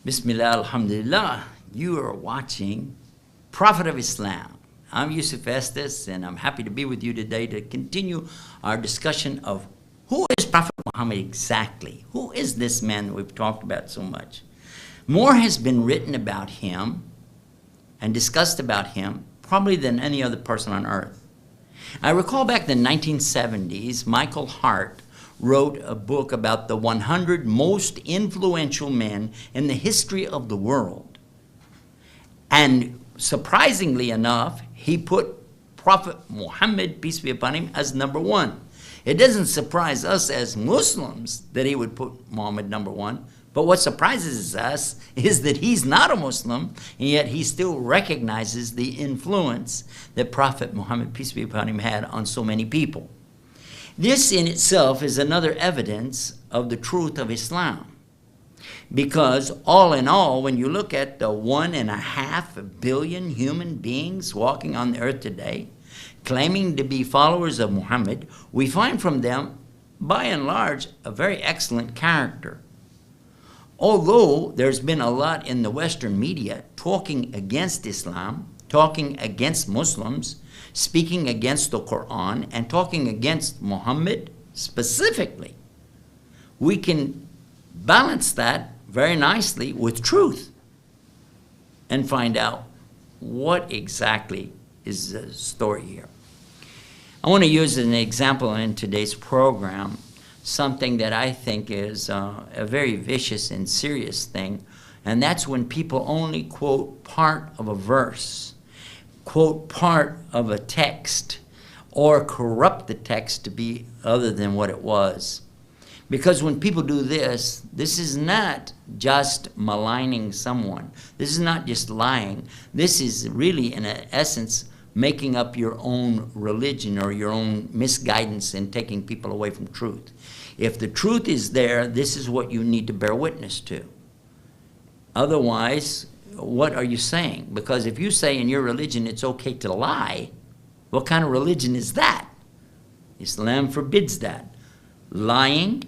Bismillah, alhamdulillah. You are watching Prophet of Islam. I'm Yusuf Estes, and I'm happy to be with you today to continue our discussion of who is Prophet Muhammad exactly? Who is this man that we've talked about so much? More has been written about him and discussed about him probably than any other person on earth. I recall back in the 1970s, Michael Hart wrote a book about the 100 most influential men in the history of the world. And surprisingly enough, he put Prophet Muhammad, peace be upon him, as number one. It doesn't surprise us as Muslims that he would put Muhammad number one, but what surprises us is that he's not a Muslim, and yet he still recognizes the influence that Prophet Muhammad, peace be upon him, had on so many people. This in itself is another evidence of the truth of Islam. Because all in all, when you look at the 1.5 billion human beings walking on the earth today, claiming to be followers of Muhammad, we find from them, by and large, a very excellent character. Although there's been a lot in the Western media talking against Islam, talking against Muslims, speaking against the Quran, and talking against Muhammad specifically, we can balance that very nicely with truth and find out what exactly is the story here. I want to use as an example in today's program something that I think is a very vicious and serious thing, and that's when people only quote part of a verse, quote part of a text, or corrupt the text to be other than what it was. Because when people do this, this is not just maligning someone. This is not just lying. This is really, in essence, making up your own religion or your own misguidance and taking people away from truth. If the truth is there, this is what you need to bear witness to. Otherwise, what are you saying? Because if you say in your religion it's okay to lie, what kind of religion is that? Islam forbids that. Lying,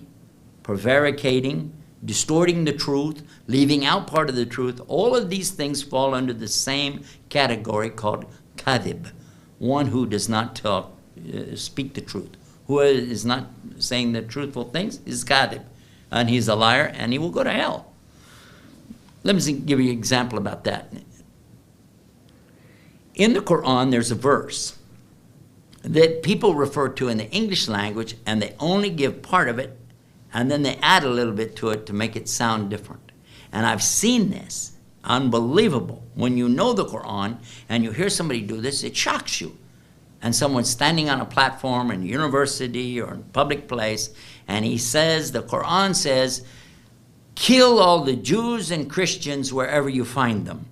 prevaricating, distorting the truth, leaving out part of the truth, all of these things fall under the same category called kadhib, one who does not speak the truth. Who is not saying the truthful things is kadhib, and he's a liar, and he will go to hell. Let me give you an example about that. In the Quran, there's a verse that people refer to in the English language, and they only give part of it, and then they add a little bit to it to make it sound different. And I've seen this. Unbelievable. When you know the Quran and you hear somebody do this, it shocks you. And someone's standing on a platform in a university or in a public place, and he says, the Quran says, kill all the Jews and Christians wherever you find them.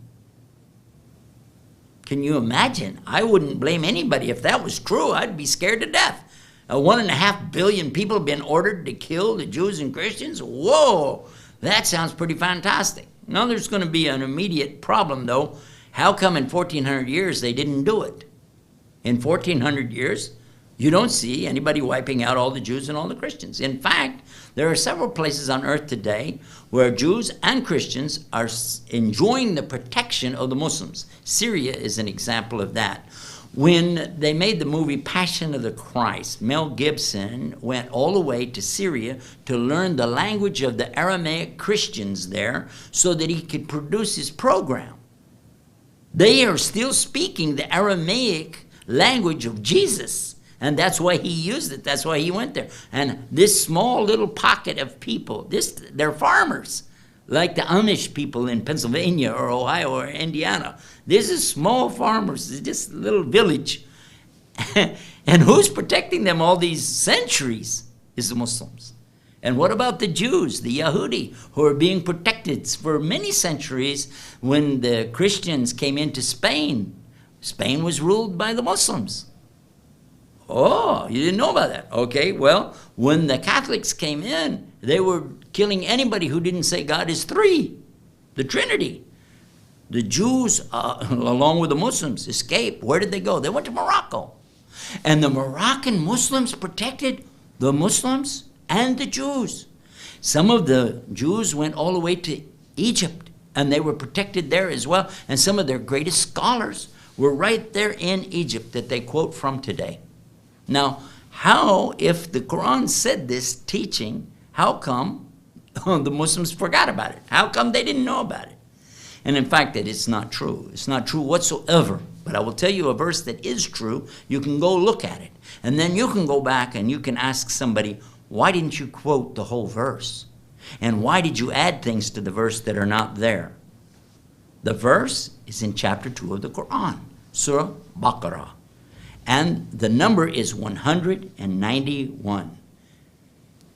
Can you imagine? I wouldn't blame anybody if that was true. I'd be scared to death. 1.5 billion people have been ordered to kill the Jews and Christians? Whoa, that sounds pretty fantastic. Now there's going to be an immediate problem, though. How come in 1,400 years they didn't do it? In 1,400 years, you don't see anybody wiping out all the Jews and all the Christians. In fact, there are several places on earth today where Jews and Christians are enjoying the protection of the Muslims. Syria is an example of that. When they made the movie Passion of the Christ, Mel Gibson went all the way to Syria to learn the language of the Aramaic Christians there so that he could produce his program. They are still speaking the Aramaic language of Jesus, and that's why he used it. That's why he went there. And this small little pocket of people, they're farmers, like the Amish people in Pennsylvania or Ohio or Indiana. This is small farmers. It's just a little village. And who's protecting them all these centuries is the Muslims. And what about the Jews, the Yahudi, who are being protected for many centuries when the Christians came into Spain? Spain was ruled by the Muslims. Oh, you didn't know about that. Okay, well, when the Catholics came in, they were killing anybody who didn't say God is three, the Trinity. The Jews, along with the Muslims, escaped. Where did they go? They went to Morocco. And the Moroccan Muslims protected the Muslims and the Jews. Some of the Jews went all the way to Egypt and they were protected there as well. And some of their greatest scholars were right there in Egypt that they quote from today. Now, how, if the Quran said this teaching, how come the Muslims forgot about it? How come they didn't know about it? And in fact, that it's not true. It's not true whatsoever. But I will tell you a verse that is true. You can go look at it. And then you can go back and you can ask somebody, why didn't you quote the whole verse? And why did you add things to the verse that are not there? The verse is in chapter 2 of the Quran, Surah Baqarah. And the number is 191.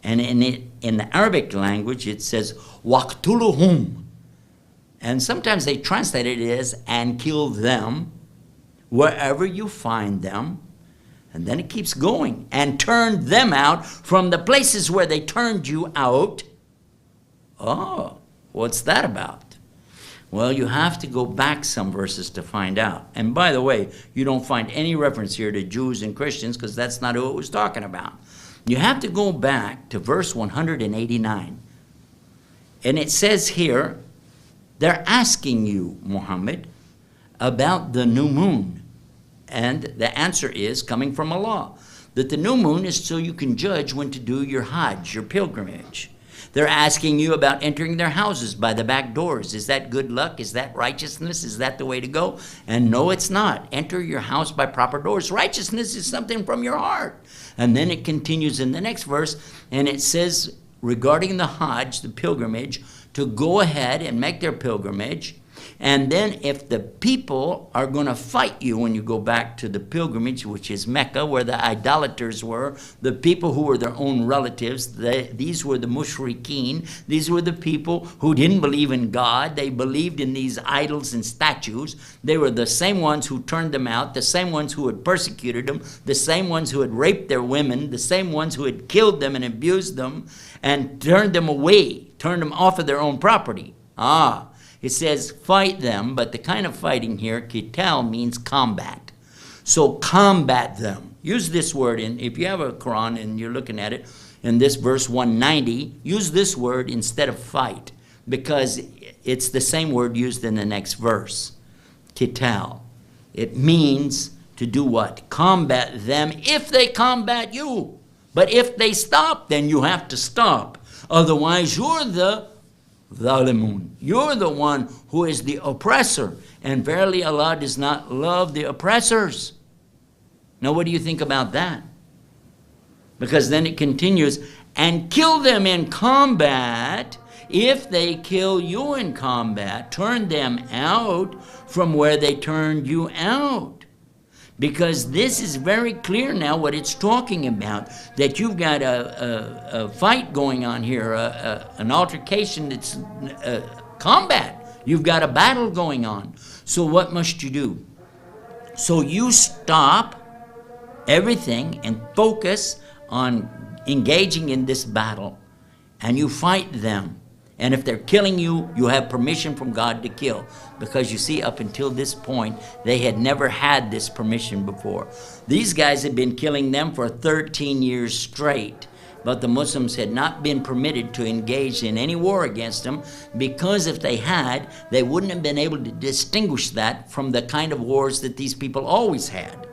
And in the Arabic language, it says, وَاقْتُلُهُمْ. And sometimes they translate it as, and kill them, wherever you find them. And then it keeps going, and turn them out from the places where they turned you out. Oh, what's that about? Well, you have to go back some verses to find out. And by the way, you don't find any reference here to Jews and Christians, because that's not who it was talking about. You have to go back to verse 189. And it says here, they're asking you, Muhammad, about the new moon. And the answer is coming from Allah, that the new moon is so you can judge when to do your Hajj, your pilgrimage. They're asking you about entering their houses by the back doors. Is that good luck? Is that righteousness? Is that the way to go? And no, it's not. Enter your house by proper doors. Righteousness is something from your heart. And then it continues in the next verse, and it says regarding the Hajj, the pilgrimage, to go ahead and make their pilgrimage. And then if the people are going to fight you when you go back to the pilgrimage, which is Mecca, where the idolaters were, the people who were their own relatives, these were the mushrikeen. These were the people who didn't believe in God. They believed in these idols and statues. They were the same ones who turned them out, the same ones who had persecuted them, the same ones who had raped their women, the same ones who had killed them and abused them and turned them away, turned them off of their own property. It says fight them, but the kind of fighting here, qital, means combat. So combat them. Use this word, and if you have a Quran and you're looking at it, in this verse 190, use this word instead of fight, because it's the same word used in the next verse, qital. It means to do what? Combat them if they combat you. But if they stop, then you have to stop. Otherwise, you're the Zalimun. You're the one who is the oppressor. And verily Allah does not love the oppressors. Now what do you think about that? Because then it continues, and kill them in combat. If they kill you in combat, turn them out from where they turned you out. Because this is very clear now what it's talking about, that you've got a fight going on here, an altercation that's combat. You've got a battle going on. So what must you do? So you stop everything and focus on engaging in this battle, and you fight them. And if they're killing you, you have permission from God to kill. Because you see, up until this point, they had never had this permission before. These guys had been killing them for 13 years straight. But the Muslims had not been permitted to engage in any war against them, because if they had, they wouldn't have been able to distinguish that from the kind of wars that these people always had.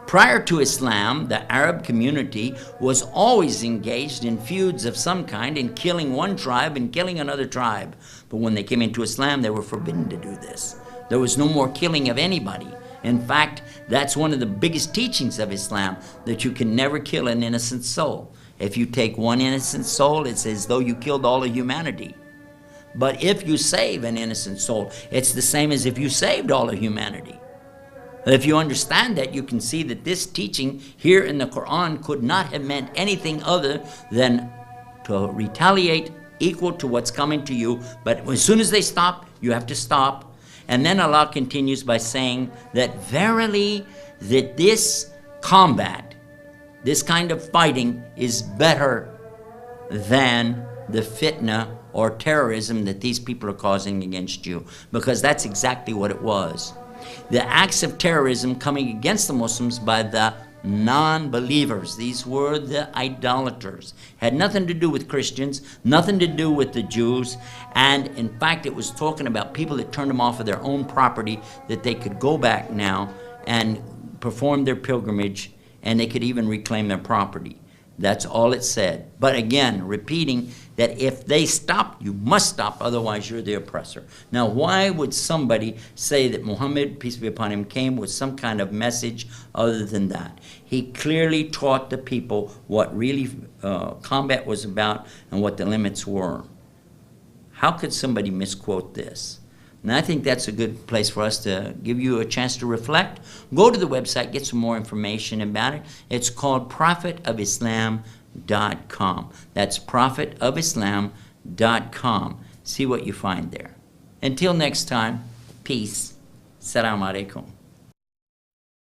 Prior to Islam, the Arab community was always engaged in feuds of some kind, in killing one tribe and killing another tribe. But when they came into Islam, they were forbidden to do this. There was no more killing of anybody. In fact, that's one of the biggest teachings of Islam, that you can never kill an innocent soul. If you take one innocent soul, it's as though you killed all of humanity. But if you save an innocent soul, it's the same as if you saved all of humanity. If you understand that, you can see that this teaching here in the Quran could not have meant anything other than to retaliate equal to what's coming to you. But as soon as they stop, you have to stop. And then Allah continues by saying that verily that this combat, this kind of fighting, is better than the fitna or terrorism that these people are causing against you. Because that's exactly what it was. The acts of terrorism coming against the Muslims by the non-believers. These were the idolaters. Had nothing to do with Christians, nothing to do with the Jews. And in fact, it was talking about people that turned them off of their own property, that they could go back now and perform their pilgrimage, and they could even reclaim their property. That's all it said. But again, repeating that if they stop, you must stop, otherwise you're the oppressor. Now, why would somebody say that Muhammad, peace be upon him, came with some kind of message other than that? He clearly taught the people what really combat was about and what the limits were. How could somebody misquote this? And I think that's a good place for us to give you a chance to reflect. Go to the website, get some more information about it. It's called prophetofislam.com. That's prophetofislam.com. See what you find there. Until next time, peace. Assalamu alaikum.